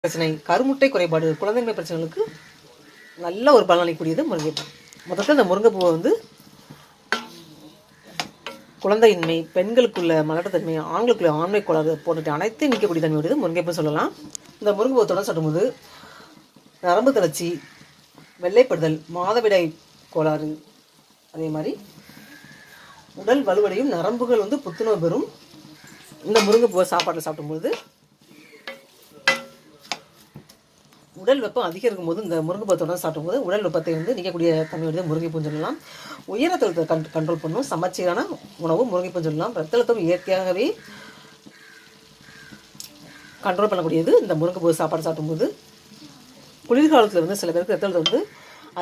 பிரச்சனை, கருமுட்டை குறைபாடு, குழந்தைமை பிரச்சனைகளுக்கு நல்ல ஒரு பலனளிக்கக்கூடியது முருங்கைப்பூ. மொத்தத்தில் இந்த முருங்கைப்பூவை வந்து குழந்தையின்மை, பெண்களுக்குள்ள மலட்டுத்தன்மை, ஆண்களுக்குள்ள ஆண்மை கோளாறு போன்ற அனைத்தையும் நீக்கக்கூடிய தன்மையுடையது முருங்கைப்பூ சொல்லலாம். இந்த முருங்கைப்பூவை தொடர்ந்து சாப்பிடும்போது நரம்பு தளர்ச்சி, வெள்ளைப்படுதல், மாதவிடாய் கோளாறு, அதே மாதிரி உடல் வலுவடையும், நரம்புகள் வந்து புத்துணர்வு பெறும். இந்த முருங்கைப்பூவை சாப்பாட்டில் சாப்பிடும்போது உடல் வெப்பம் அதிகரிக்கும் போது இந்த முருங்கைப்பூவை தொடர்ந்து சாப்பிடும்போது உடல் வெப்பத்தை வந்து நீக்கக்கூடிய தன்மையுடைய முருங்கைப்பூன்னு சொல்லலாம். உயர் ரத்த அழுத்தத்தை கண்ட்ரோல் பண்ணும். சமச்சீரான உணவு முருங்கைப்பூன்னு சொல்லலாம். ரத்த அழுத்தம் இயற்கையாகவே கண்ட்ரோல் பண்ணக்கூடியது இந்த முருங்கைப்பூ சாப்பாடு சாப்பிடும்போது. குளிர்காலத்தில் வந்து சில பேருக்கு ரத்த அழுத்தம் வந்து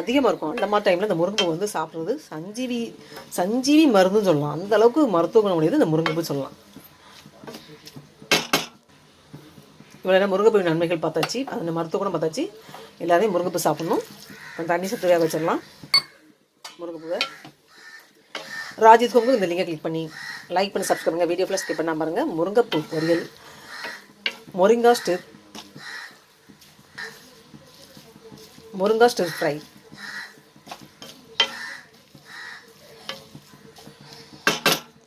அதிகமாக இருக்கும். அந்த மாதிரி டைமில் இந்த முருங்கைப்பூ வந்து சாப்பிட்றது சஞ்சீவி மருந்துன்னு சொல்லலாம். அந்த அளவுக்கு மருத்துவ குணம் உடையது இந்த முருங்கைப்பூ சொல்லலாம். இவ்வளோ முருங்கைப்பூவின் நன்மைகள் பார்த்தாச்சு, அந்த மருத்துவ குணம் பார்த்தாச்சு. எல்லாரையும் முருங்கைப்பூ சாப்பிட்ணும். தண்ணி சத்து வேக வச்சிடலாம். முருங்கைப்பூவை ராஜித்கோங்க இந்த லிங்கை கிளிக் பண்ணி லைக் பண்ணி சப்ஸ்கிரைப் பண்ணுங்கள். வீடியோ ஃபுல்லாக ஸ்கிப் பண்ணால் பாருங்கள். முருங்கைப்பூ பொரியல், மொரிங்கா ஸ்டிர் ஃப்ரை.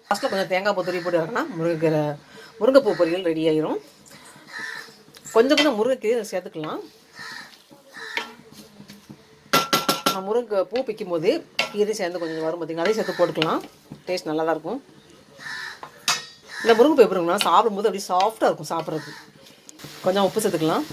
ஃபஸ்ட்டில் கொஞ்சம் தேங்காய் பூ துருவி போட்டு இறக்குனா முருங்கைப்பூ பொரியல் ரெடி ஆகிரும். கொஞ்சம் முருங்கைக்கீரை சேர்த்துக்கலாம். முருங்கை பூ பிக்கும் போது கீரை சேர்ந்து கொஞ்சம் வரும் பார்த்திங்கன்னா, அதையும் சேர்த்து போட்டுக்கலாம். டேஸ்ட் நல்லா தான் இருக்கும். இந்த முருங்கைப்பூ எப்படி இருக்குன்னா சாப்பிடும்போது அப்படியே சாஃப்டாக இருக்கும் சாப்பிட்றதுக்கு. கொஞ்சம் உப்பு சேர்த்துக்கலாம்.